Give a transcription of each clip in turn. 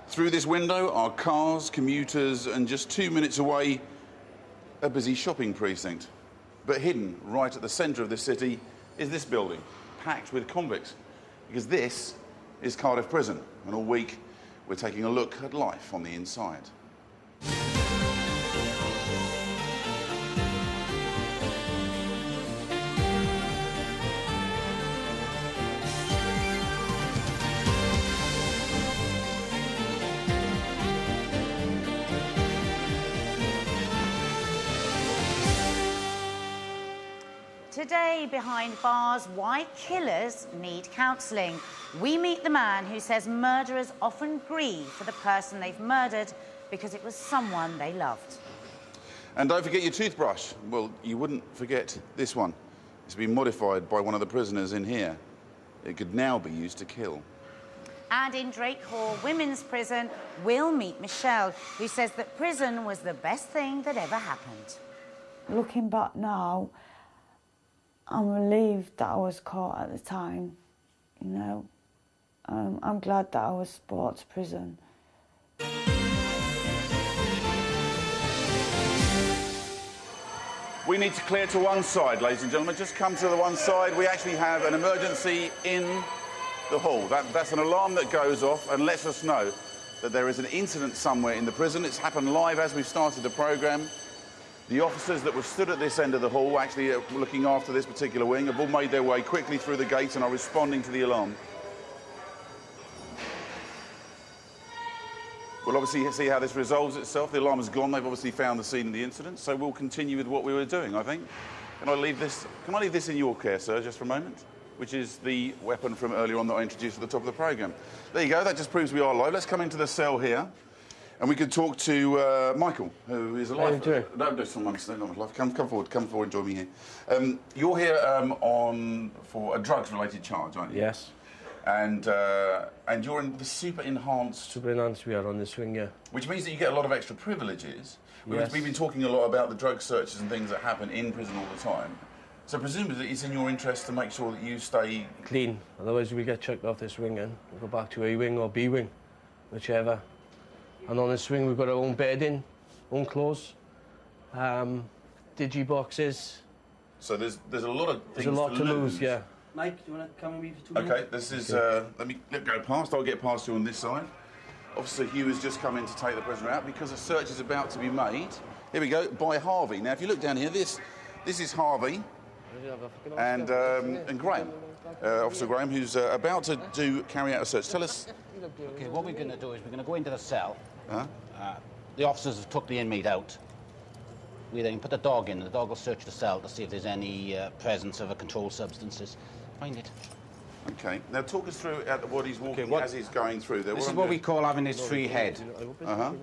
Through this window are cars, commuters, and just 2 minutes away, a busy shopping precinct. But hidden right at the centre of the city is this building, packed with convicts. Because this is Cardiff Prison, and all week we're taking a look at life on the inside. Today, behind bars, why killers need counselling. We meet the man who says murderers often grieve for the person they've murdered because it was someone they loved. And don't forget your toothbrush. Well, you wouldn't forget this one. It's been modified by one of the prisoners in here. It could now be used to kill. And in Drake Hall Women's Prison, we'll meet Michelle, who says that prison was the best thing that ever happened. Looking back now, I'm relieved that I was caught at the time, you know. I'm glad that I was brought to prison. We need to clear to one side, ladies and gentlemen. Just come to the one side. We actually have an emergency in the hall. That's an alarm that goes off and lets us know that there is an incident somewhere in the prison. It's happened live as we started the programme. The officers that were stood at this end of the hall, actually looking after this particular wing, have all made their way quickly through the gates and are responding to the alarm. We'll obviously see how this resolves itself. The alarm has gone. They've obviously found the scene of the incident, so we'll continue with what we were doing, I think. Can I leave this in your care, sir, just for a moment? Which is the weapon from earlier on that I introduced at the top of the programme. There you go. That just proves we are live. Let's come into the cell here. And we could talk to Michael, who is alive. How you doing? No, someone's not alive. Come forward and join me here. You're here for a drugs-related charge, aren't you? Yes. And you're in the super enhanced... Super enhanced we are on the swing, yeah. Which means that you get a lot of extra privileges. Yes. We've been talking a lot about the drug searches and things that happen in prison all the time. So presumably it's in your interest to make sure that you stay... clean. Otherwise we get chucked off this wing and we'll go back to A wing or B wing, whichever. And on this wing we've got our own bedding, own clothes, digi boxes. So there's a lot of things There's a lot to lose, yeah. Mike, do you want to come with me for 2 minutes? Okay, this is... let me go past. I'll get past you on this side. Officer Hugh has just come in to take the prisoner out because a search is about to be made. Here we go, by Harvey. Now, if you look down here, this is Harvey and Graham, Officer Graham, who's about to carry out a search. Tell us... Okay, what we're going to do is we're going to go into the cell. The officers have took the inmate out. We then put the dog in. The dog will search the cell to see if there's any presence of a controlled substances. Find it. Okay. Now talk us through what he's walking as he's going through there. This is what we call having his free head.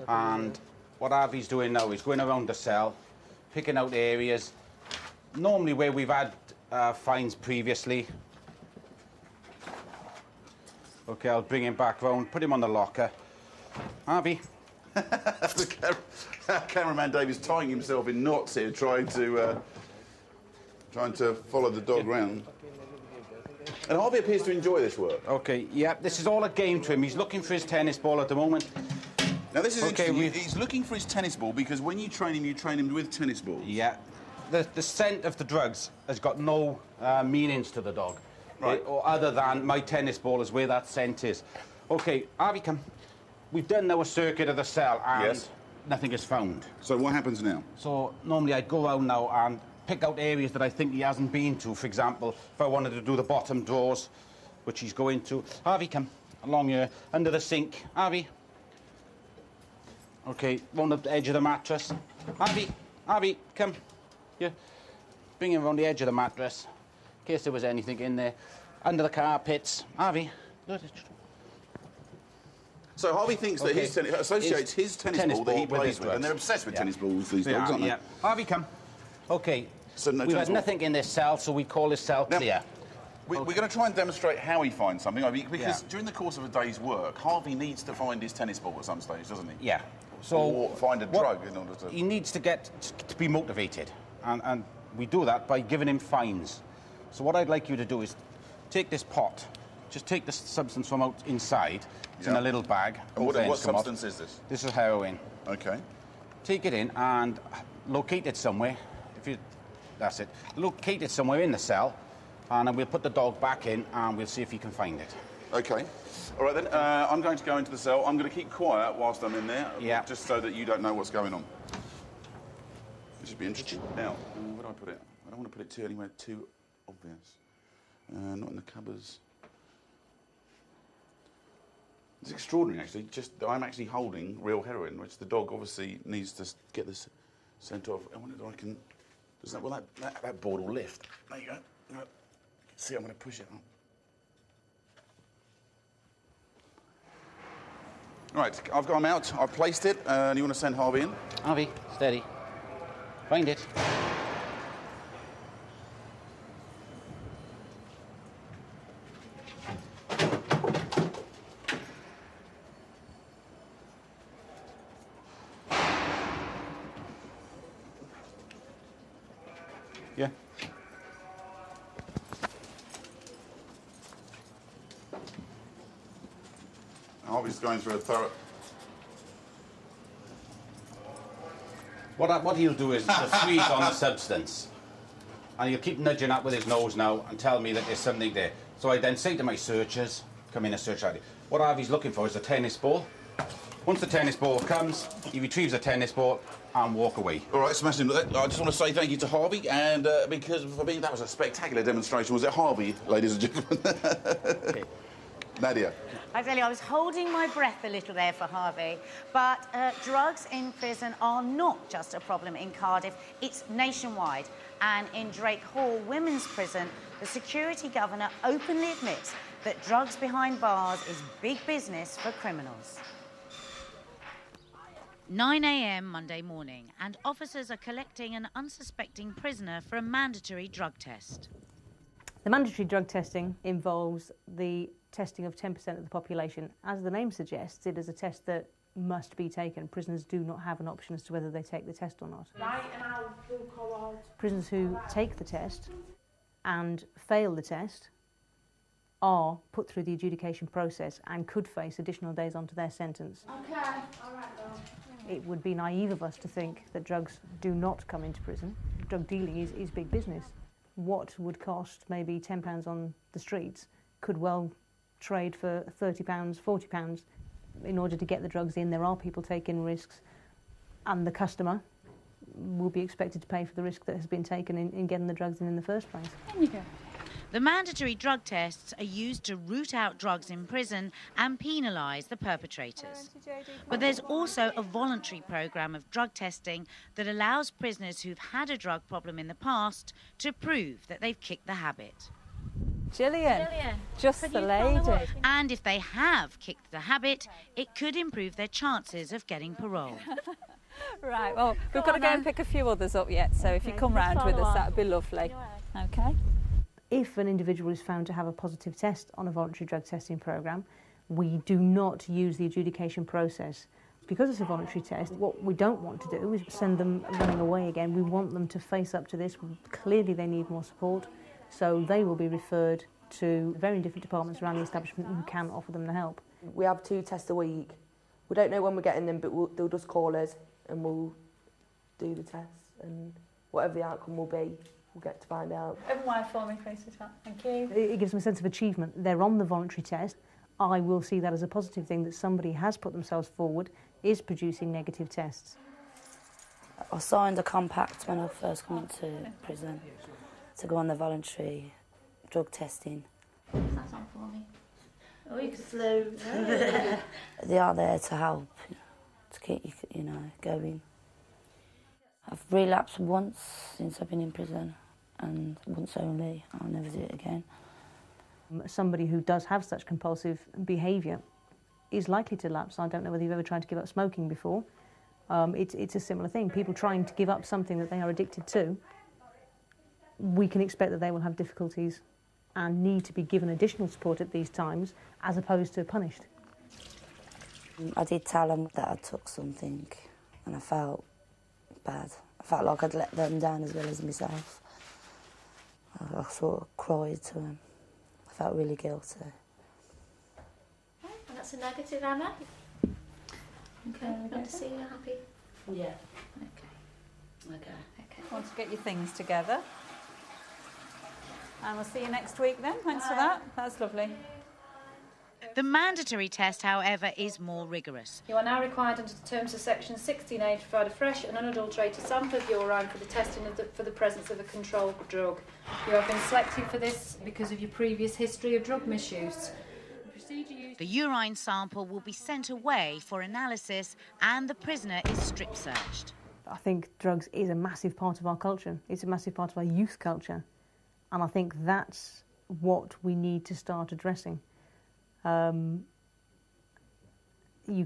And what Harvey's doing now is going around the cell, picking out areas. Normally where we've had fines previously. Okay, I'll bring him back round, put him on the locker. Harvey. The cameraman Dave is tying himself in knots here, trying to follow the dog round. And Harvey appears to enjoy this work. Okay, yeah, this is all a game to him. He's looking for his tennis ball at the moment. Now, this is interesting. He's looking for his tennis ball because when you train him with tennis balls. Yeah. The scent of the drugs has got no meanings to the dog. Right. Or other than my tennis ball is where that scent is. OK, Harvey, come. We've done now a circuit of the cell and nothing is found. So what happens now? So normally I'd go around now and pick out areas that I think he hasn't been to. For example, if I wanted to do the bottom drawers, which he's going to. Harvey, come. Along here, under the sink. Harvey. OK, round the edge of the mattress. Harvey, come. Yeah. Bring him around the edge of the mattress. In case there was anything in there. Under the carpets. Harvey. So Harvey thinks that associates his tennis ball that he plays with, and they're obsessed with tennis balls, these dogs, aren't they? Yeah. Harvey, come. OK. So we've had nothing in this cell, so we call this cell clear. We're going to try and demonstrate how he finds something, because during the course of a day's work, Harvey needs to find his tennis ball at some stage, doesn't he? Yeah. So or find a drug in order to... He needs to get to be motivated, and we do that by giving him fines. So what I'd like you to do is take this pot. Just take the substance from out inside. It's in Yeah. a little bag. And what Veins come off. substance is this? This is heroin. Okay. Take it in and locate it somewhere. That's it. Locate it somewhere in the cell, and then we'll put the dog back in, and we'll see if he can find it. Okay. All right, then. I'm going to go into the cell. I'm going to keep quiet whilst I'm in there, Yeah. just so that you don't know what's going on. This should be interesting. Now, where do I put it? I don't want to put it anywhere too obvious. Not in the cupboards. It's extraordinary, actually. Just that I'm actually holding real heroin, which the dog obviously needs to get this sent off. I wonder if I can. Does that? Well, that board will lift. There you go. See, I'm going to push it up. Right, I've got him out. I've placed it. And you want to send Harvey in? Harvey, steady. Find it. Yeah. Harvey's going through a thorough... What he'll do is just squeeze on the substance, and he'll keep nudging up with his nose now and tell me that there's something there. So I then say to my searchers, come in and search out. What Harvey's looking for is a tennis ball. Once the tennis ball comes, he retrieves the tennis ball and walk away. All right, smashing. I just want to say thank you to Harvey, and because for me that was a spectacular demonstration. Was it Harvey, ladies and gentlemen? Okay. Nadia. I tell you, I was holding my breath a little there for Harvey, but drugs in prison are not just a problem in Cardiff, it's nationwide. And in Drake Hall Women's Prison, the security governor openly admits that drugs behind bars is big business for criminals. 9 a.m. Monday morning, and officers are collecting an unsuspecting prisoner for a mandatory drug test. The mandatory drug testing involves the testing of 10% of the population. As the name suggests, it is a test that must be taken. Prisoners do not have an option as to whether they take the test or not. Right, and I'll go out. Prisoners who take the test and fail the test are put through the adjudication process and could face additional days onto their sentence. Okay, all right, then. It would be naive of us to think that drugs do not come into prison. Drug dealing is big business. What would cost maybe £10 on the streets could well trade for £30, £40 in order to get the drugs in. There are people taking risks, and the customer will be expected to pay for the risk that has been taken in getting the drugs in the first place. In you go. The mandatory drug tests are used to root out drugs in prison and penalise the perpetrators. But there's also a voluntary programme of drug testing that allows prisoners who've had a drug problem in the past to prove that they've kicked the habit. Gillian, just the lady. And if they have kicked the habit, it could improve their chances of getting parole. Right, well, we've got to go and pick a few others up yet, so if you come round with us, that would be lovely. Okay. If an individual is found to have a positive test on a voluntary drug testing programme, we do not use the adjudication process. Because it's a voluntary test, what we don't want to do is send them running away again. We want them to face up to this. Clearly they need more support, so they will be referred to very different departments around the establishment who can offer them the help. We have 2 tests a week. We don't know when we're getting them, but they'll just call us and we'll do the tests, and whatever the outcome will be, we'll get to find out. Open wide for me, please, thank you. It gives them a sense of achievement. They're on the voluntary test. I will see that as a positive thing, that somebody has put themselves forward, is producing negative tests. I signed a compact when I first come into prison to go on the voluntary drug testing. That's on for me. Oh, you can slow. They are there to help, to keep you, going. I've relapsed once since I've been in prison, and once only. I'll never do it again. Somebody who does have such compulsive behaviour is likely to lapse. I don't know whether you've ever tried to give up smoking before. It's a similar thing. People trying to give up something that they are addicted to, we can expect that they will have difficulties and need to be given additional support at these times, as opposed to punished. I did tell them that I took something, and I felt bad. I felt like I'd let them down as well as myself. I sort of cried to them. I felt really guilty. And that's a negative, Emma. Okay, glad to see you're happy. Yeah. Okay. Want to get your things together. And we'll see you next week then. Thanks for that. That's lovely. The mandatory test, however, is more rigorous. You are now required under the terms of Section 16A to provide a fresh and unadulterated sample of your urine for the testing for the presence of a controlled drug. You have been selected for this because of your previous history of drug misuse. The urine sample will be sent away for analysis and the prisoner is strip searched. I think drugs is a massive part of our culture. It's a massive part of our youth culture. And I think that's what we need to start addressing. You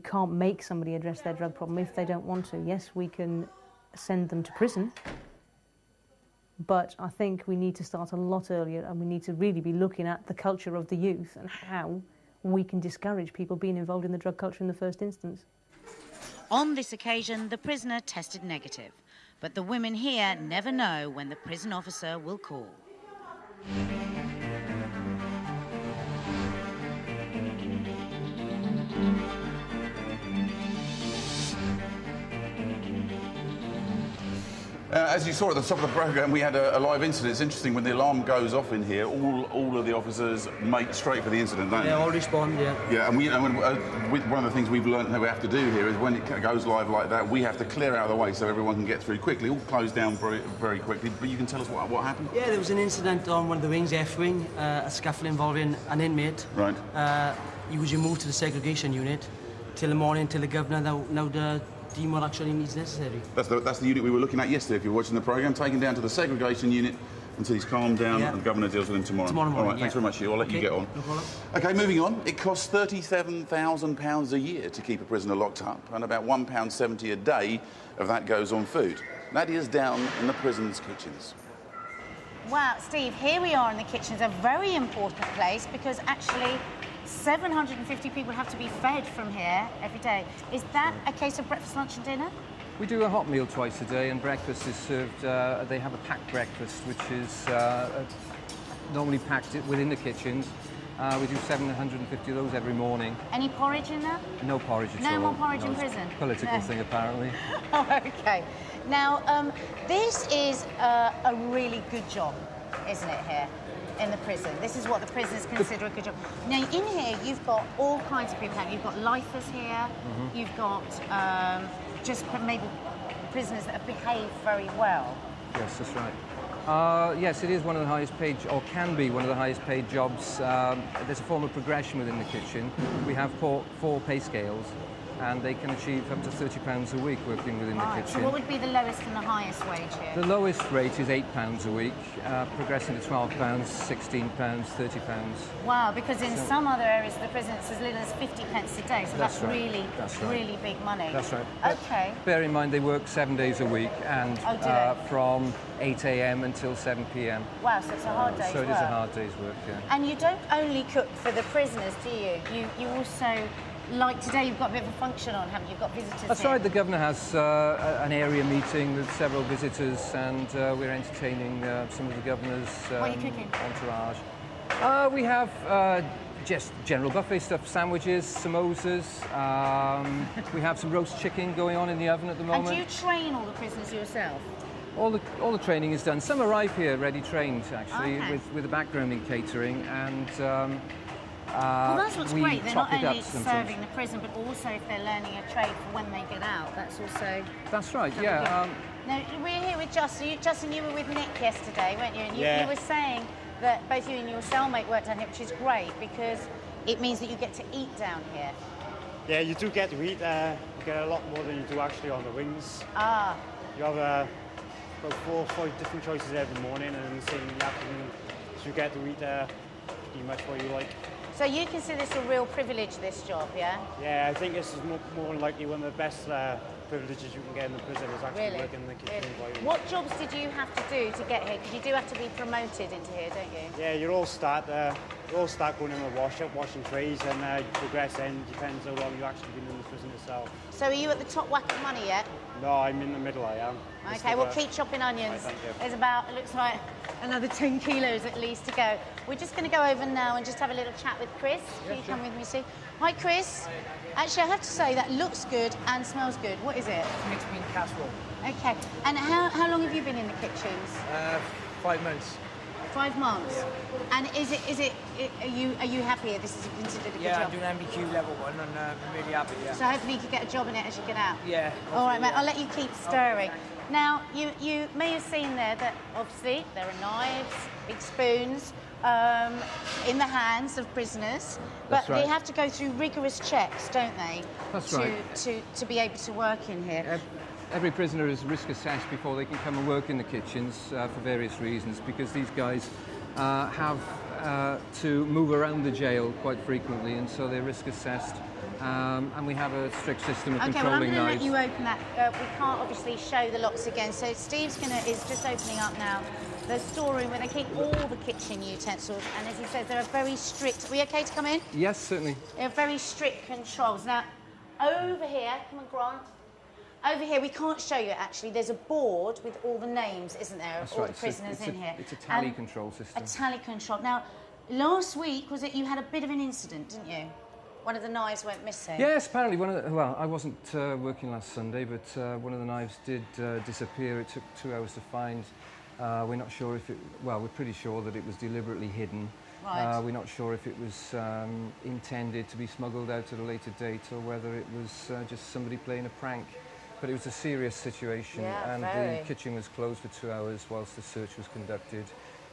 can't make somebody address their drug problem if they don't want to. Yes, we can send them to prison, but I think we need to start a lot earlier, and we need to really be looking at the culture of the youth and how we can discourage people being involved in the drug culture in the first instance. On this occasion, the prisoner tested negative, but the women here never know when the prison officer will call. As you saw at the top of the programme, we had a live incident. It's interesting, when the alarm goes off in here, all of the officers make straight for the incident, don't they? Yeah, all respond, yeah. Yeah, and one of the things we've learned that we have to do here is when it goes live like that, we have to clear out of the way so everyone can get through quickly, all closed down very, very quickly. But you can tell us what happened? Yeah, there was an incident on one of the wings, F wing, a scuffle involving an inmate. Right. He was removed to the segregation unit till the morning, till the governor, now the deem what actually needs necessary. That's the unit we were looking at yesterday, if you were watching the programme, taken down to the segregation unit until he's calmed down, and the governor deals with him tomorrow. Tomorrow morning, all right, thanks very much, Hugh. I'll let you get on. No problem. OK, moving on. It costs £37,000 a year to keep a prisoner locked up, and about £1.70 a day of that goes on food. Nadia's down in the prison's kitchens. Wow, Steve, here we are in the kitchens, a very important place, because actually 750 people have to be fed from here every day. Is that a case of breakfast, lunch and dinner? We do a hot meal twice a day, and breakfast is served, they have a packed breakfast, which is normally packed within the kitchens. We do 750 of those every morning. Any porridge in there? No porridge at all. No more porridge in prison? Political thing, apparently. Oh, OK. Now, this is a really good job, isn't it, here in the prison? This is what the prisoners consider a good job. Now, in here, you've got all kinds of people. You've got lifers here. You've got just maybe prisoners that have behaved very well. Yes, that's right. Yes, it is one of the highest paid, or can be one of the highest paid jobs. There's a form of progression within the kitchen. We have four pay scales, and they can achieve up to £30 a week working within the kitchen. So what would be the lowest and the highest wage here? The lowest rate is £8 a week, progressing to £12, £16, £30. Wow, because in some other areas of the prison it's as little as 50 pence a day, so that's right. really big money. That's right. OK. Bear in mind they work 7 days a week, and from 8 a.m. until 7 p.m. Wow, so it's a hard day's work. So it is a hard day's work, yeah. And you don't only cook for the prisoners, do you? You also, like today, you've got a bit of a function on, haven't you? You've got visitors That's here. right, the governor has an area meeting with several visitors, and we're entertaining some of the governor's what are you cooking? Entourage. We have just general buffet stuff, sandwiches, samosas. We have some roast chicken going on in the oven at the moment. And do you train all the prisoners yourself? All the training is done. Some arrive here ready trained, actually, with a background in catering, and well, that's what's great. They're not only serving the prison, but also if they're learning a trade for when they get out. That's also... That's right, yeah. Now, we're here with Justin. Justin, you were with Nick yesterday, weren't you? And you were saying that both you and your cellmate worked down here, which is great, because it means that you get to eat down here. Yeah, you do get to eat. You get a lot more than you do actually on the wings. Ah. You have about 4 or 5 different choices every morning, and then the same in the afternoon. So you get to eat pretty much what you like. So you consider this a real privilege, this job, yeah? Yeah, I think this is more likely one of the best privileges you can get in the prison is actually working in the kitchen environment. What jobs did you have to do to get here? Because you do have to be promoted into here, don't you? Yeah, you all start going in the wash-up, washing trays, and you progress in. Depends how long you've actually been in the prison itself. So are you at the top whack of money yet? No, I'm in the middle, I am. OK, well, keep chopping onions. Right, thank you. There's about, it looks like, another 10 kilos at least to go. We're just going to go over now and just have a little chat with Chris. Can you come with me, Sue? Hi, Chris. Actually, I have to say that looks good and smells good. What is it? Mixed bean casserole. Okay. And how long have you been in the kitchens? 5 months. 5 months. And are you happy? This is considered a good job? Yeah, I'm doing MBQ level 1 and I'm really happy, yeah. So hopefully you can get a job in it as you get out? Yeah. All right, mate, I'll let you keep stirring. Okay. Now, you may have seen there that, obviously, there are knives, big spoons, in the hands of prisoners. But they have to go through rigorous checks, don't they? That's right. To be able to work in here. Every prisoner is risk assessed before they can come and work in the kitchens for various reasons, because these guys have to move around the jail quite frequently, and so they're risk assessed. And we have a strict system of controlling knives. Okay, well, I'm going to let you open that. We can't obviously show the locks again, so Steve's is just opening up now the storeroom where they keep all the kitchen utensils, and as he says, there are very strict... Are we okay to come in? Yes, certainly. There are very strict controls. Now, over here, come on, Grant. Over here, we can't show you actually. There's a board with all the names, isn't there, of all the prisoners in here. It's a tally control system. A tally control. Now, last week, was it you had a bit of an incident, didn't you? One of the knives went missing. Yes, apparently well, I wasn't working last Sunday, but one of the knives did disappear. It took 2 hours to find. We're not sure if it... Well, we're pretty sure that it was deliberately hidden. Right. We're not sure if it was intended to be smuggled out at a later date or whether it was just somebody playing a prank. But it was a serious situation, and the kitchen was closed for 2 hours whilst the search was conducted.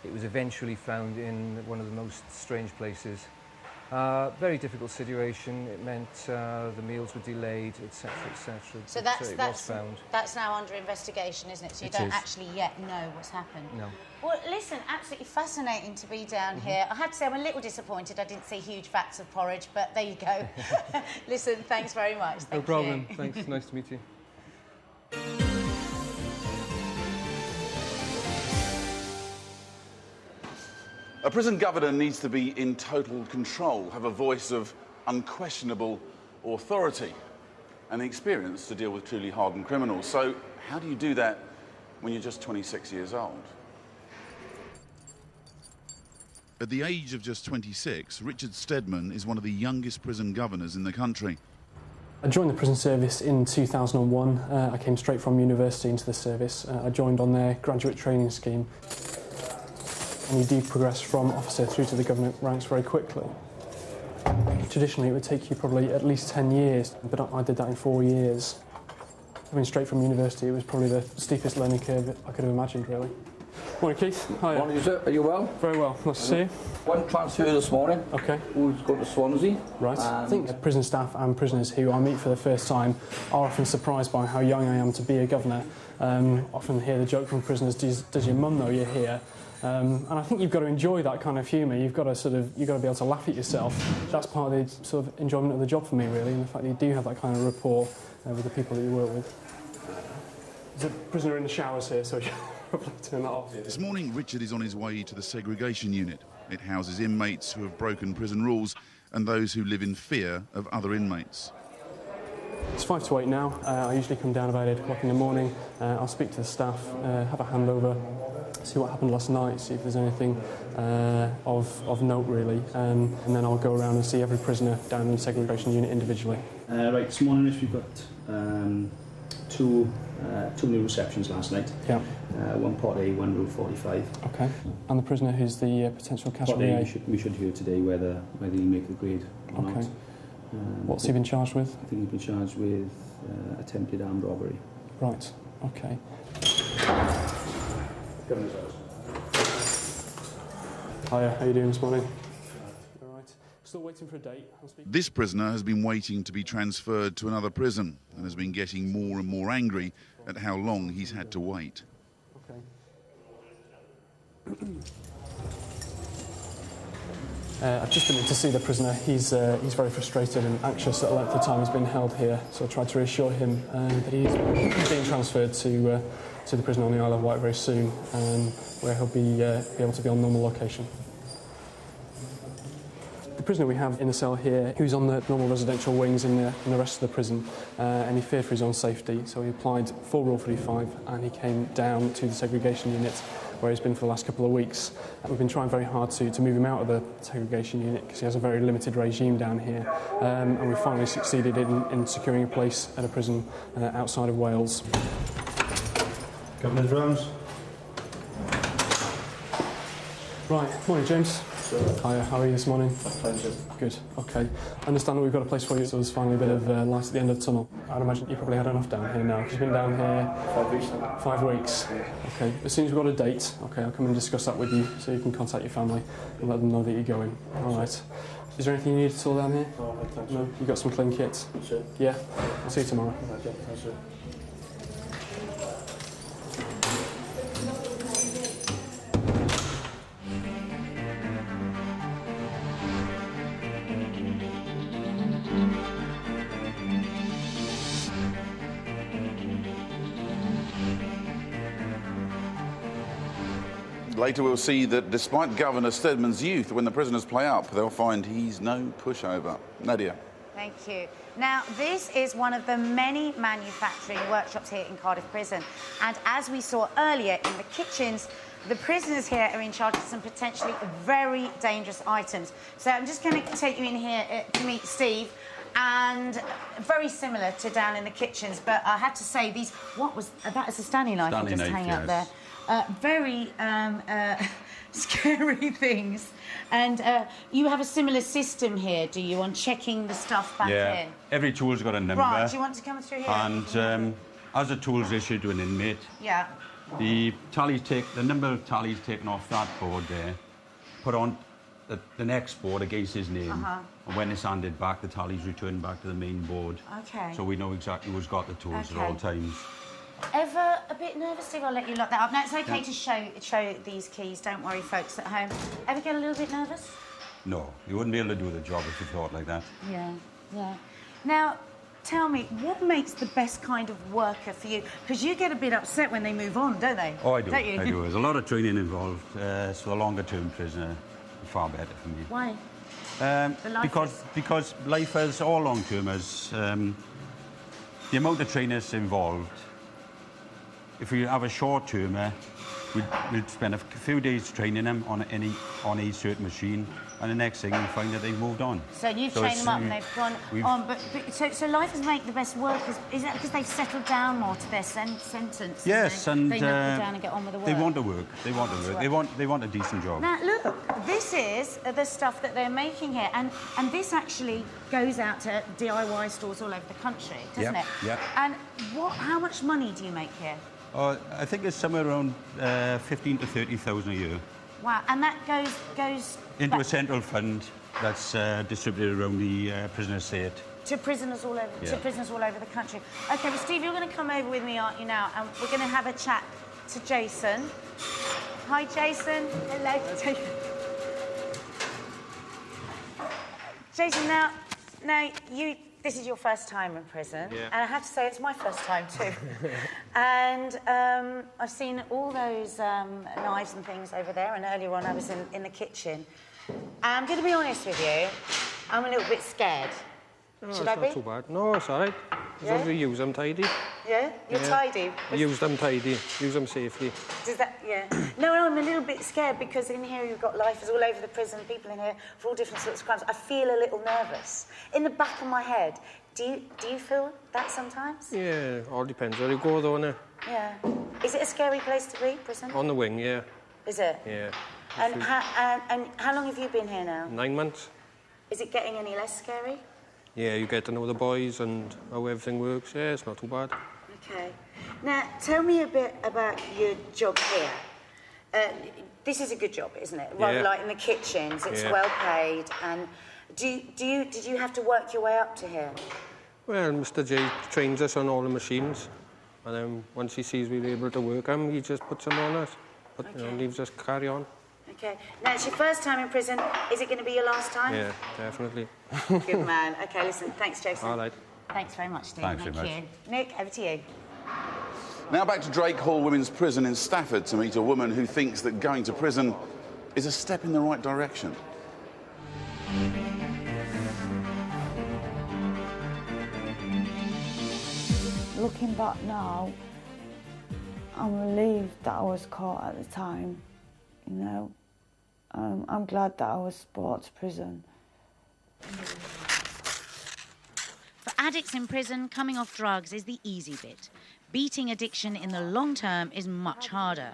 It was eventually found in one of the most strange places. Very difficult situation. It meant the meals were delayed, etc., etc. So it was found. That's now under investigation, isn't it? So you don't actually yet know what's happened. No. Well, listen, absolutely fascinating to be down here. I have to say I'm a little disappointed I didn't see huge vats of porridge, but there you go. Listen, thanks very much. No problem. Thanks. Nice to meet you. A prison governor needs to be in total control, have a voice of unquestionable authority and the experience to deal with truly hardened criminals. So how do you do that when you're just 26 years old? At the age of just 26, Richard Stedman is one of the youngest prison governors in the country. I joined the prison service in 2001. I came straight from university into the service. I joined on their graduate training scheme. And you do progress from officer through to the government ranks very quickly. Traditionally, it would take you probably at least 10 years, but I did that in 4 years. Coming straight from university, it was probably the steepest learning curve I could have imagined, really. Morning, Keith. Hi. Morning, sir. Are you well? Very well. Nice to see you. One transfer this morning. Okay. Who's going to Swansea. Right. I think prison staff and prisoners who I meet for the first time are often surprised by how young I am to be a governor. Often hear the joke from prisoners, does your mum know you're here? And I think you've got to enjoy that kind of humour. You've got to be able to laugh at yourself. That's part of the sort of enjoyment of the job for me, really, and the fact that you do have that kind of rapport with the people that you work with. There's a prisoner in the showers here, so we should probably turn that off. This morning, Richard is on his way to the segregation unit. It houses inmates who have broken prison rules and those who live in fear of other inmates. It's 5 to 8 now. I usually come down about 8 o'clock in the morning. I'll speak to the staff, have a handover, see what happened last night, see if there's anything of note, really. And then I'll go around and see every prisoner down in the segregation unit individually. Right, this morning we've got two new receptions last night. Yeah. One Pot A, one Room 45. Okay. And the prisoner who's the potential category A? We should hear today whether he make the grade or not. What's he been charged with? I think he's been charged with attempted armed robbery. Right, okay. Hiya, how are you doing this morning? All right. Still waiting for a date. This prisoner has been waiting to be transferred to another prison and has been getting more and more angry at how long he's had to wait. Okay. I've just been in to see the prisoner. He's very frustrated and anxious at the length of time he's been held here, so I tried to reassure him that he's being transferred to the prison on the Isle of Wight very soon, where he'll be able to be on normal location. The prisoner we have in the cell here, who's on the normal residential wings in the rest of the prison, and he feared for his own safety, so he applied for Rule 35 and he came down to the segregation unit where he's been for the last couple of weeks. We've been trying very hard to move him out of the segregation unit because he has a very limited regime down here, and we finally succeeded in securing a place at a prison outside of Wales. Governor's rounds. Right, morning James. Hiya, how are you this morning? Thank you. Good, okay. I understand that we've got a place for you, so there's finally a bit of light at the end of the tunnel. I'd imagine you probably had enough down here now, because you've been down here... 5 weeks now. 5 weeks? Okay. As soon as we've got a date, okay, I'll come and discuss that with you, so you can contact your family and let them know that you're going. All right. Is there anything you need at all down here? No, thanks. No? You got some clean kits? Sure. Yeah? I'll see you tomorrow. Okay, thanks, sir. Later we'll see that despite Governor Stedman's youth, when the prisoners play up, they'll find he's no pushover. Nadia. Thank you. Now, this is one of the many manufacturing workshops here in Cardiff Prison. And as we saw earlier in the kitchens, the prisoners here are in charge of some potentially very dangerous items. So I'm just going to take you in here to meet Steve. And very similar to down in the kitchens, but I have to say, these... What was... that is a Stanley knife Stanley just knife, hanging up yes. there. Very scary things. And you have a similar system here, do you, on checking the stuff back Yeah, in? every tool's got a number. Right, do you want to come through here? And as a tool's issued to an inmate, Yeah. the number of tallies taken off that board there, put on the next board against his name. And when it's handed back, the tally's returned back to the main board. Okay. So we know exactly who's got the tools Okay. at all times. Ever a bit nervous, Steve? I'll let you lock that up. No, it's okay Yeah. to show these keys. Don't worry, folks at home. Ever get a little bit nervous? No, you wouldn't be able to do the job if you thought like that. Yeah, yeah. Now, tell me, what makes the best kind of worker for you? Because you get a bit upset when they move on, don't they? Oh, I do. Don't you? I do. There's a lot of training involved. So a longer-term prisoner, far better for me. Why? Because lifers or long-termers, the amount of trainers involved. If we have a short-termer, we'd spend a few days training them on a certain machine, and the next thing we find that they've moved on. So you've trained them up and they've gone on, but so lifers make the best workers. Is that because they've settled down more to their sentence? Yes, and they knuckle down and get on with the work. they want to work. They want to work. They want a decent job. Now look, this is the stuff that they're making here, and this actually goes out to DIY stores all over the country, doesn't it? Yeah. And how much money do you make here? I think it's somewhere around 15 to 30,000 a year. Wow, and that goes Into back a central fund that's distributed around the prison estate. to prisoners all over the country. Okay, well, Steve, you're going to come over with me, aren't you, now? And we're going to have a chat to Jason. Hi, Jason. Hello. Jason, now this is your first time in prison, Yeah. and I have to say it's my first time too. And I've seen all those knives and things over there, and earlier on I was in the kitchen. I'm going to be honest with you, I'm a little bit scared. No, Should it's I not be? too bad. No, it's all right. As long as we use them tidy. Yeah? You're tidy? Use them tidy. Use them safely. Does that, yeah. No, I'm a little bit scared because in here you've got lifers all over the prison, people in here for all different sorts of crimes. I feel a little nervous. In the back of my head, do you feel that sometimes? Yeah, all depends where you go, though, innit? Yeah. Is it a scary place to be, prison? On the wing, yeah. Is it? Yeah. And how long have you been here now? 9 months. Is it getting any less scary? Yeah, you get to know the boys and how everything works. Yeah, it's not too bad. Okay. Now, tell me a bit about your job here. This is a good job, isn't it? Rather Yeah. like in the kitchens, it's Yeah. well paid. And did you have to work your way up to here? Well, Mr. J trains us on all the machines. And then once he sees we're able to work them, he just puts them on us. But leaves us carry on. Okay. Now, it's your first time in prison. Is it going to be your last time? Yeah, definitely. Good man. Okay, listen, thanks, Jason. All right. Thanks very much, Steve. Thanks Thank very you. Nick, over to you. Now back to Drake Hall Women's Prison in Stafford to meet a woman who thinks that going to prison is a step in the right direction. Looking back now, I'm relieved that I was caught at the time, you know. I'm glad that I was brought to prison. For addicts in prison, coming off drugs is the easy bit. Beating addiction in the long term is much harder.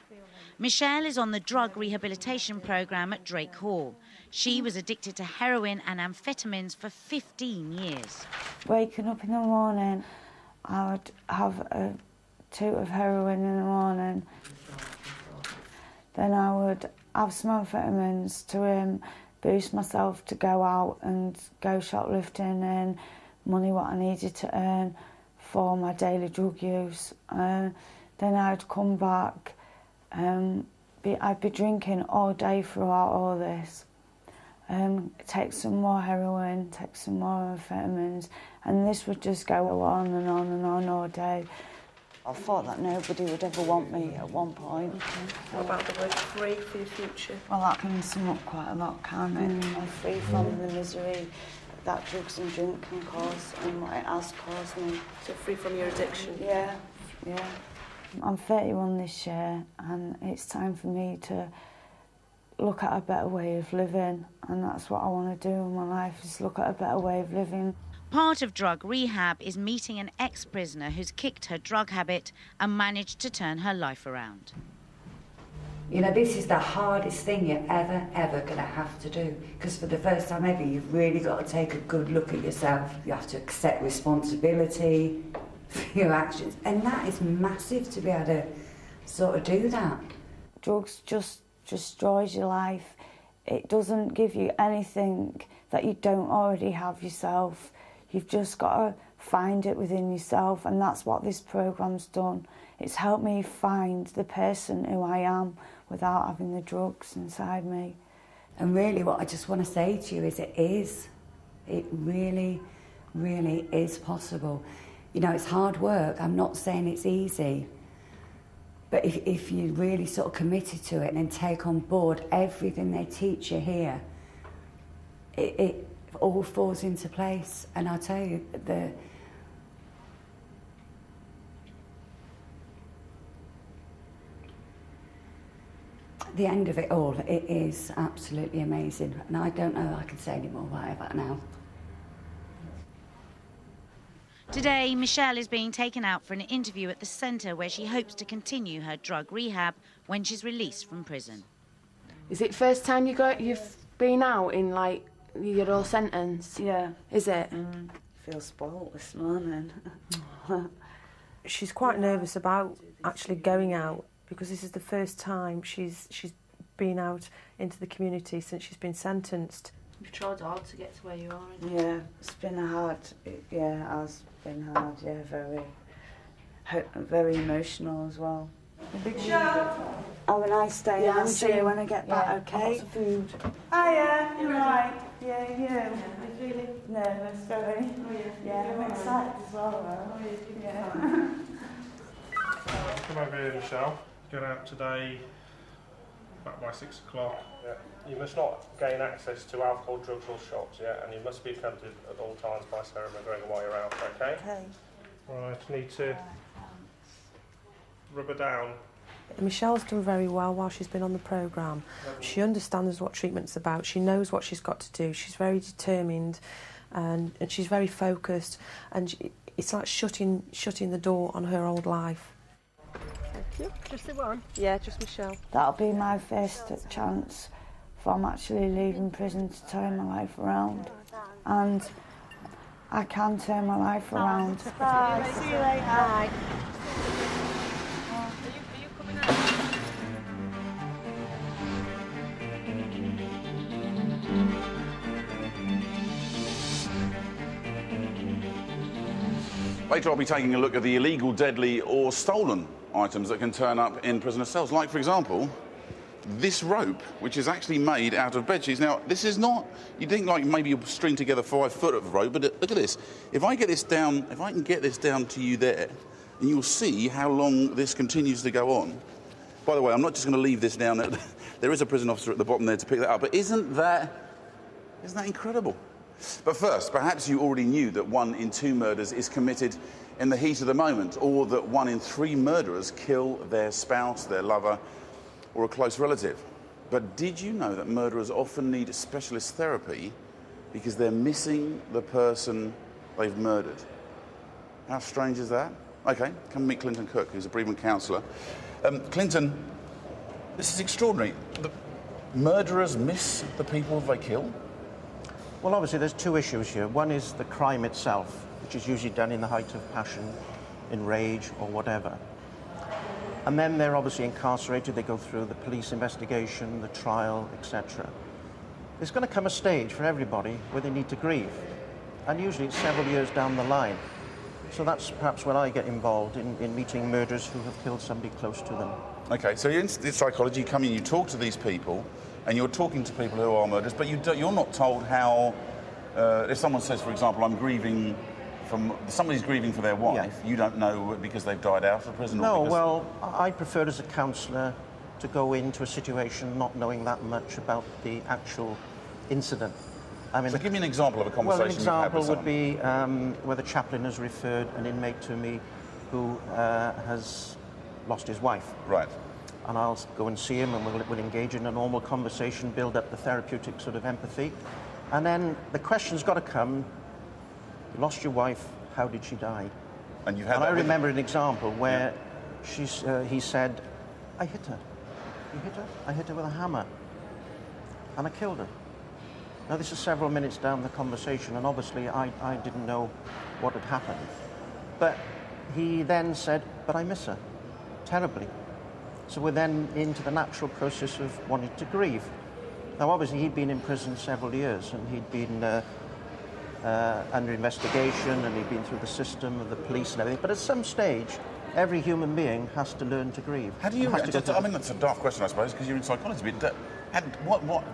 Michelle is on the drug rehabilitation programme at Drake Hall. She was addicted to heroin and amphetamines for 15 years. Waking up in the morning, I would have a toot of heroin in the morning. Then I would have some amphetamines to boost myself to go out and go shoplifting and money what I needed to earn for my daily drug use. Then I'd come back, I'd be drinking all day throughout all this. Take some more heroin, take some more amphetamines, and this would just go on and on and on all day. I thought that nobody would ever want me at one point. What about the word free for your future? Well, that can sum up quite a lot, can't it? I'm free from the misery that drugs and drink can cause and what it has caused me. So free from your addiction? Yeah, yeah. I'm 31 this year and it's time for me to look at a better way of living, and that's what I want to do in my life, is look at a better way of living. Part of drug rehab is meeting an ex-prisoner who's kicked her drug habit and managed to turn her life around. You know, this is the hardest thing you're ever going to have to do, because for the first time ever, you've really got to take a good look at yourself. You have to accept responsibility for your actions, and that is massive to be able to sort of do that. Drugs just destroys your life. It doesn't give you anything that you don't already have yourself. You've just got to find it within yourself, and that's what this programme's done. It's helped me find the person who I am without having the drugs inside me. And really what I just want to say to you is it really, really is possible. You know, it's hard work. I'm not saying it's easy. But if you're really sort of committed to it and take on board everything they teach you here, it all falls into place. And I'll tell you, the end of it all, it is absolutely amazing. And I don't know if I can say any more about it now. Today, Michelle is being taken out for an interview at the centre where she hopes to continue her drug rehab when she's released from prison. Is it first time you've been out in, like, your whole sentence? Yeah. Is it? I feel spoilt this morning. She's quite nervous about actually going out because this is the first time she's been out into the community since she's been sentenced. You've tried hard to get to where you are, isn't it? Yeah, it's been hard. Yeah, it has been hard. Yeah, very emotional as well. Have a nice day. Yeah, I'll see you when I get back. Okay. Lots of food. Hiya. You're right. Yeah, you. I'm feeling nervous. Very. Yeah, I'm excited as well. Yeah. Come over here, Michelle. Get out today back by 6 o'clock. Yeah. You must not gain access to alcohol, drugs or shops, yeah? And you must be accompanied at all times by Sarah McGregor while you're out, okay? Okay. Right, need to rub her down. Michelle's done very well while she's been on the programme. She understands what treatment's about. She knows what she's got to do. She's very determined and she's very focused. And it's like shutting the door on her old life. Thank you. Just the one? Yeah, just Michelle. That'll be my first chance from actually leaving prison to turn my life around. And I can turn my life around. Bye. See you later. Bye. Later I'll be taking a look at the illegal, deadly or stolen items that can turn up in prisoner cells. Like, for example, this rope, which is actually made out of bedsheets. Now, this is not, you think like maybe you'll string together 5 foot of rope, but look at this. If I get this down, if I can get this down to you there, and you'll see how long this continues to go on. By the way, I'm not just going to leave this down. There is a prison officer at the bottom there to pick that up, but isn't that incredible? But first, perhaps you already knew that 1 in 2 murders is committed in the heat of the moment, or that 1 in 3 murderers kill their spouse, their lover, or a close relative. But did you know that murderers often need specialist therapy because they're missing the person they've murdered? How strange is that? OK, come meet Clinton Cook, who's a bereavement counsellor. Clinton, this is extraordinary. The murderers miss the people they kill? Well, obviously, there's 2 issues here. One is the crime itself, which is usually done in the height of passion, in rage, or whatever. And then they're obviously incarcerated. They go through the police investigation, the trial, etc. There's going to come a stage for everybody where they need to grieve. And usually it's several years down the line. So that's perhaps when I get involved in meeting murderers who have killed somebody close to them. OK, so you're in psychology, you come in, you talk to these people, and you're talking to people who are murderers, but you're not told how... if someone says, for example, I'm grieving from... somebody's grieving for their wife, you don't know because they've died out of prison? No, or because... well, I prefer as a counsellor to go into a situation not knowing that much about the actual incident. I mean, so give me an example of a conversation you've had with someone. Well, an example would be where the chaplain has referred an inmate to me who has lost his wife. Right. And I'll go and see him, and we'll engage in a normal conversation, build up the therapeutic sort of empathy. And then the question's got to come, you lost your wife, how did she die? And you had I remember an example where he said, I hit her. You hit her? I hit her with a hammer. And I killed her. Now, this is several minutes down the conversation, and obviously I didn't know what had happened. But he then said, but I miss her terribly. So we're then into the natural process of wanting to grieve. Now, obviously, he'd been in prison several years, and he'd been under investigation, and he'd been through the system of the police and everything. But at some stage, every human being has to learn to grieve. How do you... I mean, that's a daft question, I suppose, because you're in psychology, but...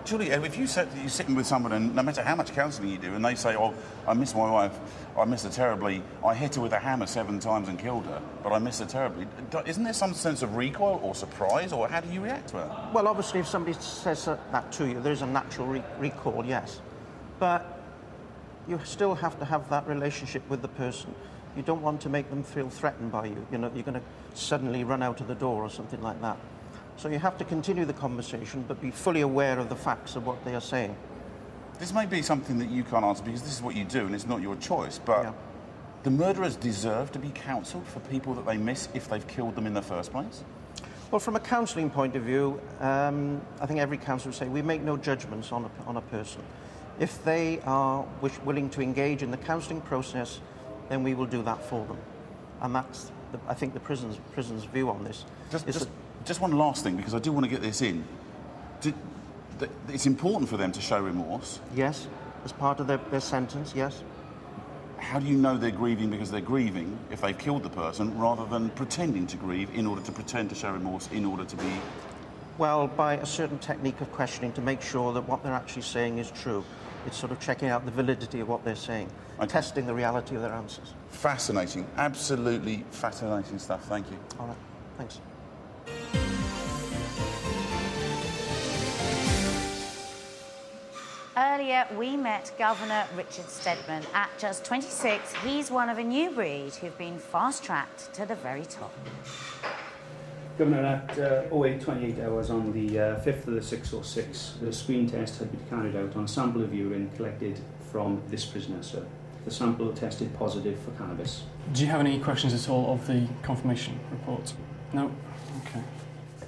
Julie, if you're sitting with someone, and no matter how much counselling you do, and they say, oh, I miss my wife, I miss her terribly, I hit her with a hammer 7 times and killed her, but I miss her terribly, isn't there some sense of recoil or surprise, or how do you react to that? Well, obviously, if somebody says that to you, there's a natural recoil, yes. But you still have to have that relationship with the person. You don't want to make them feel threatened by you. You know, you're going to suddenly run out of the door or something like that. So you have to continue the conversation, but be fully aware of the facts of what they are saying. This may be something that you can't answer because this is what you do and it's not your choice, but the murderers deserve to be counselled for people that they miss if they've killed them in the first place? Well, from a counselling point of view, I think every counsellor would say we make no judgments on a person. If they are willing to engage in the counselling process, then we will do that for them. And that's, I think, the prison's view on this. Just one last thing, because I do want to get this in. It's important for them to show remorse. Yes, as part of their sentence, yes. How do you know they're grieving because they're grieving if they've killed the person, rather than pretending to grieve in order to pretend to show remorse in order to be... Well, by a certain technique of questioning to make sure that what they're actually saying is true. It's sort of checking out the validity of what they're saying, testing the reality of their answers. Fascinating, absolutely fascinating stuff. Thank you. All right, thanks. Earlier, we met Governor Richard Steadman. At just 26, he's one of a new breed who've been fast-tracked to the very top. Governor, at 08:28 hours on the 5th of the 606, the screen test had been carried out on a sample of urine collected from this prisoner, sir. The sample tested positive for cannabis. Do you have any questions at all of the confirmation report? No? Okay.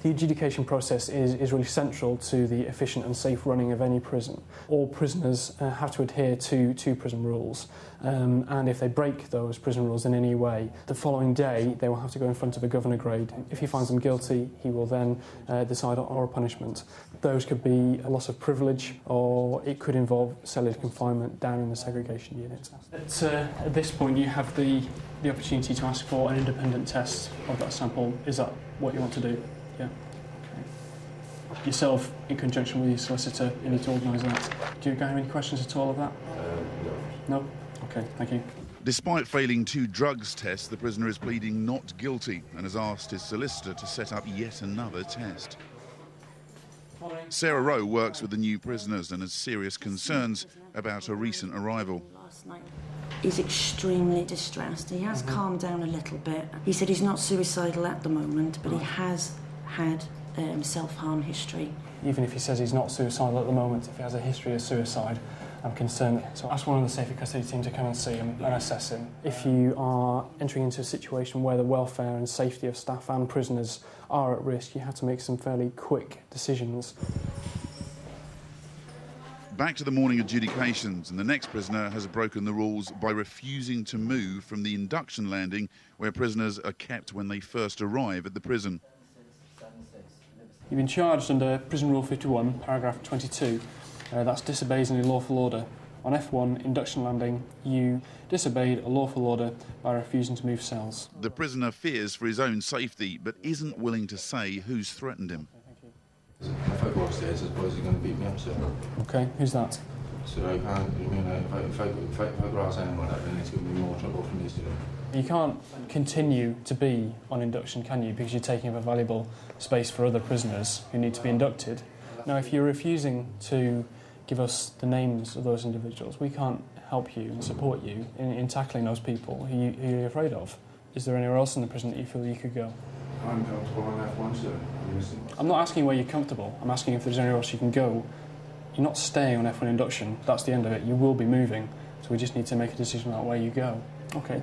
The adjudication process is really central to the efficient and safe running of any prison. All prisoners have to adhere to prison rules, and if they break those prison rules in any way, the following day they will have to go in front of a governor grade. If he finds them guilty, he will then decide on a punishment. Those could be a loss of privilege, or it could involve cellular confinement down in the segregation unit. At this point, you have the opportunity to ask for an independent test of that sample. Is that what you want to do? Yeah. Okay. Yourself, in conjunction with your solicitor, you need to organise that. Do you have any questions at all of that? No. No? Okay, thank you. Despite failing 2 drugs tests, the prisoner is pleading not guilty and has asked his solicitor to set up yet another test. Sarah Rowe works with the new prisoners and has serious concerns about a recent arrival. Last night. He's extremely distressed. He has calmed down a little bit. He said he's not suicidal at the moment, but he has had self-harm history. Even if he says he's not suicidal at the moment, if he has a history of suicide, I'm concerned. So ask one of the safer custody team to come and see him and assess him. If you are entering into a situation where the welfare and safety of staff and prisoners are at risk, you have to make some fairly quick decisions. Back to the morning adjudications, and the next prisoner has broken the rules by refusing to move from the induction landing where prisoners are kept when they first arrive at the prison. You've been charged under Prison Rule 51, paragraph 22. That's disobeys any lawful order. On F1, induction landing, you disobeyed a lawful order by refusing to move cells. The prisoner fears for his own safety, but isn't willing to say who's threatened him. If I go upstairs, I suppose he's going to beat me up, so. OK, who's that? So I can't, if I grass anyone, then it's going to be more trouble for me, You can't continue to be on induction, can you? Because you're taking up a valuable space for other prisoners who need to be inducted. Now, if you're refusing to give us the names of those individuals, we can't help you and support you in tackling those people who you're afraid of. Is there anywhere else in the prison that you feel you could go? I'm comfortable on F1, sir. I'm not asking where you're comfortable. I'm asking if there's anywhere else you can go. You're not staying on F1 induction. That's the end of it. You will be moving. So we just need to make a decision about where you go. OK. I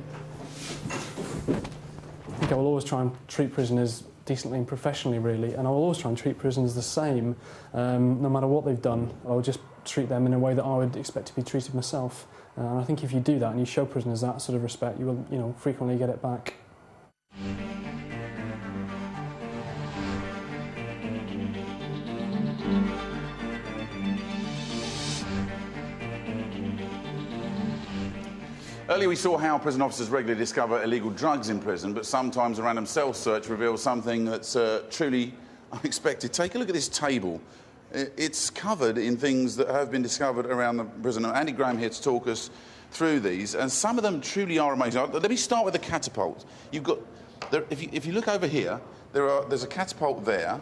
think I will always try and treat prisoners decently and professionally, really, and I will always try and treat prisoners the same, no matter what they've done. I will just treat them in a way that I would expect to be treated myself. And I think if you do that and you show prisoners that sort of respect, you will, frequently get it back. Earlier we saw how prison officers regularly discover illegal drugs in prison, but sometimes a random cell search reveals something that's truly unexpected. Take a look at this table. It's covered in things that have been discovered around the prison. Andy Graham here to talk us through these, and some of them truly are amazing. Let me start with the catapult. You've got, if you look over here, there's a catapult there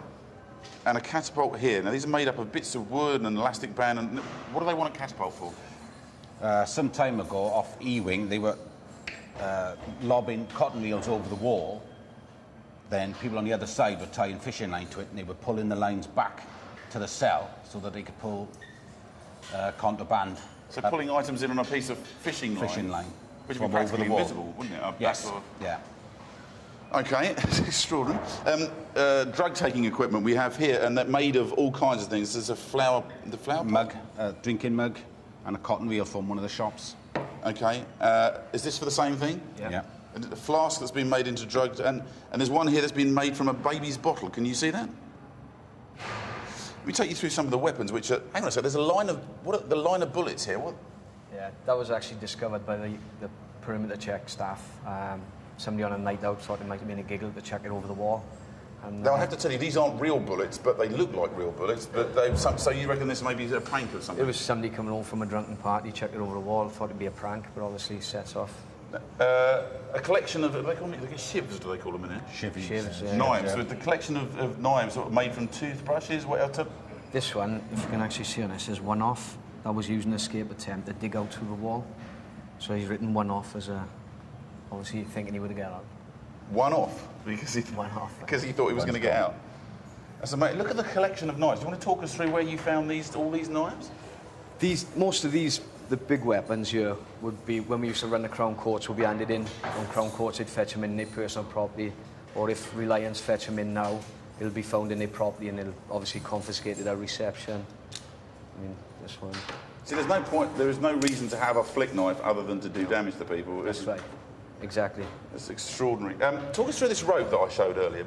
and a catapult here. Now these are made up of bits of wood and an elastic band. And what do they want a catapult for? Some time ago, off E-Wing, they were lobbing cotton reels over the wall. Then people on the other side were tying fishing line to it, and they were pulling the lines back to the cell so that they could pull contraband. So pulling items in on a piece of fishing line? Which would be practically invisible, wouldn't it? Yes, yeah. OK, it's extraordinary. Drug-taking equipment we have here, and they're made of all kinds of things. There's a flower mug, drinking mug, and a cotton reel from one of the shops. OK. Is this for the same thing? Yeah. And a flask that's been made into drugs, and there's one here that's been made from a baby's bottle. Can you see that? Let me take you through some of the weapons, which are... Hang on a second, there's a line of... What are the line of bullets here? What? Yeah, that was actually discovered by the perimeter check staff. Somebody on a night out thought it might have been a giggle to check it over the wall. And, now, I have to tell you, these aren't real bullets, but they look like real bullets. But so you reckon this may be a prank or something? It was somebody coming home from a drunken party, checked it over the wall, thought it'd be a prank, but obviously sets off. A collection of, they call them shivs, do they call them in here? Shivs, yeah. Knives, with the collection of knives sort of made from toothbrushes, what else? This one, if you can actually see on this, is one off. That was used in an escape attempt to dig out through the wall. So he's written one off as a, obviously thinking he would get out. One off? Because he thought he was going to get out. That's amazing. Look at the collection of knives. Do you want to talk us through where you found all these knives? Most of these, the big weapons here, would be when we used to run the Crown Courts, would be handed in. On Crown Courts, they'd fetch them in their personal property. Or if Reliance fetch them in now, it'll be found in their property and it'll obviously confiscated at reception. I mean, this one. See, there's no point, there is no reason to have a flick knife other than to do damage to people. That's right. Exactly. It's extraordinary. Talk us through this rope that I showed earlier.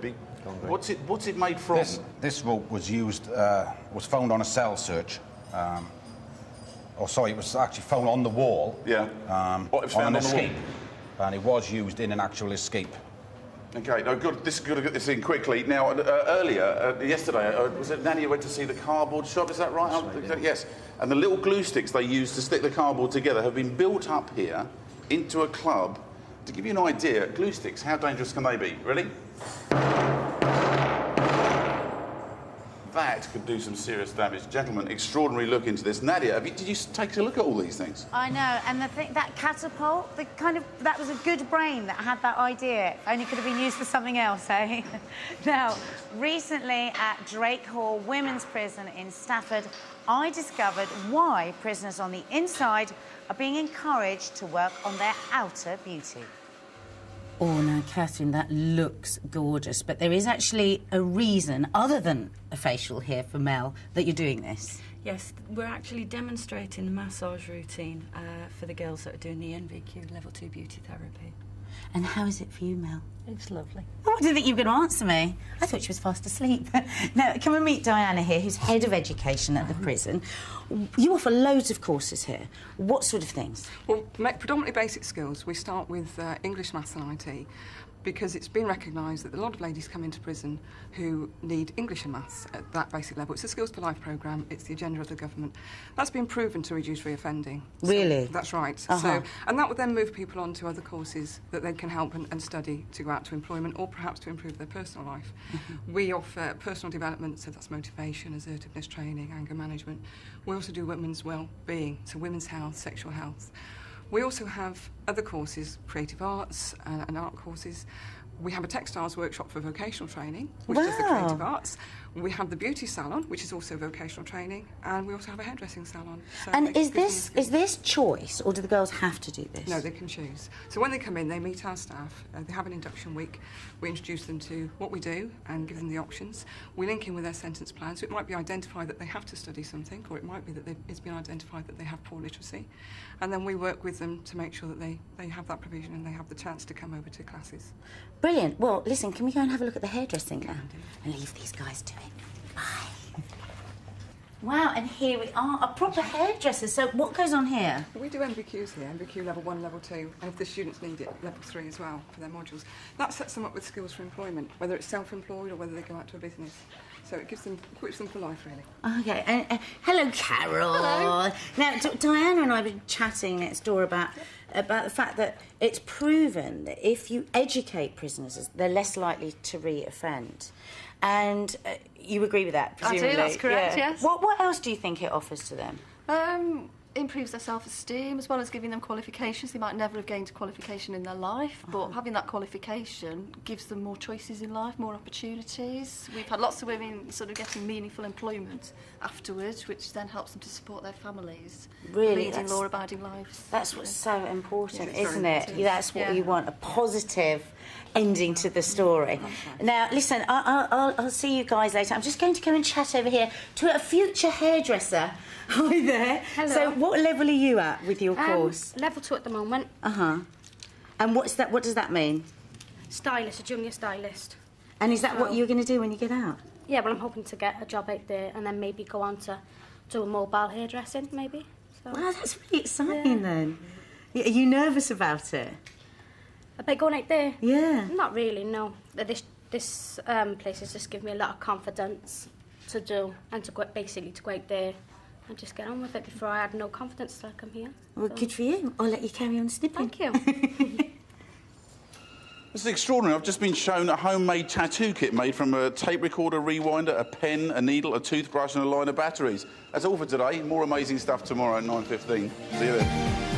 What's it made from? This rope was used, was found on a cell search. It was actually found on the wall. Yeah. What it was found on an escape, and it was used in an actual escape. Okay, no, good. This is good to get this in quickly. Now, yesterday, was it Nadia went to see the cardboard shop? Is that right? Yes. And the little glue sticks they used to stick the cardboard together have been built up here into a club. To give you an idea, glue sticks, how dangerous can they be? Really? that could do some serious damage. Gentlemen, extraordinary look into this. Nadia, did you take a look at all these things? I know, and the thing, that catapult, that was a good brain that had that idea. Only could have been used for something else, eh? Now, recently at Drake Hall Women's Prison in Stafford, I discovered why prisoners on the inside are being encouraged to work on their outer beauty. Oh, now, Catherine, that looks gorgeous, but there is actually a reason, other than a facial hair for Mel, that you're doing this. Yes, we're actually demonstrating the massage routine for the girls that are doing the NVQ Level 2 beauty therapy. And how is it for you, Mel? It's lovely. Oh, I didn't think you were going to answer me. I thought she was fast asleep. Now, can we meet Diana here, who's head of education at the prison? You offer loads of courses here. What sort of things? Well, predominantly basic skills. We start with English, maths and IT, because it's been recognised that a lot of ladies come into prison who need English and maths at that basic level. It's a Skills for Life programme. It's the agenda of the government. That's been proven to reduce reoffending. Really? So, that's right. Uh-huh. And that would then move people on to other courses that they can help and study to go out to employment or perhaps to improve their personal life. We offer personal development, so that's motivation, assertiveness training, anger management. We also do women's well-being, so women's health, sexual health. We also have other courses, creative arts and art courses. We have a textiles workshop for vocational training, which does the creative arts. We have the beauty salon, which is also vocational training, and we also have a hairdressing salon. So And is this choice, or do the girls have to do this? No, they can choose. So when they come in, they meet our staff. They have an induction week. We introduce them to what we do and give them the options. We link in with their sentence plan, so it might be identified that they have to study something, or it might be that it's been identified that they have poor literacy. And then we work with them to make sure that they have that provision and they have the chance to come over to classes. Brilliant. Well, listen, can we go and have a look at the hairdressing now? And leave these guys to it. Bye. Wow, and here we are, a proper hairdresser. So what goes on here? We do NVQs here, NVQ Level 1, Level 2, and if the students need it, Level 3 as well for their modules. That sets them up with skills for employment, whether it's self-employed or whether they go out to a business. So it equips them for life, really. Okay, and hello, Carol. Hello. Now, Diana and I were chatting next door about the fact that it's proven that if you educate prisoners, they're less likely to re-offend. And you agree with that, presumably? I do, that's correct, yeah. yes. What else do you think it offers to them? Improves their self-esteem, as well as giving them qualifications. They might never have gained a qualification in their life, but having that qualification gives them more choices in life, more opportunities. We've had lots of women sort of getting meaningful employment afterwards, which then helps them to support their families, Really, leading law-abiding lives. That's what's so important, Yeah, it's isn't very it? important. That's what Yeah. you want, a positive ending to the story. Now, listen, I'll see you guys later. I'm just going to go and chat over here to a future hairdresser. Hi there. Hello. So what level are you at with your course? Level 2 at the moment. Uh-huh. And what does that mean? Stylist, a junior stylist. And is that what So- you're going to do when you get out? Yeah, well, I'm hoping to get a job out there and then maybe go on to do a mobile hairdressing, maybe. So, Wow, that's really exciting then. Are you nervous about it? about going out there? Yeah. Not really, no. This place has just given me a lot of confidence to do and to go out there and just get on with it. Before I had no confidence to come here. Well, So- good for you. I'll let you carry on snipping. Thank you. This is extraordinary. I've just been shown a homemade tattoo kit made from a tape recorder, rewinder, a pen, a needle, a toothbrush and a line of batteries. That's all for today. More amazing stuff tomorrow at 9:15. See you then.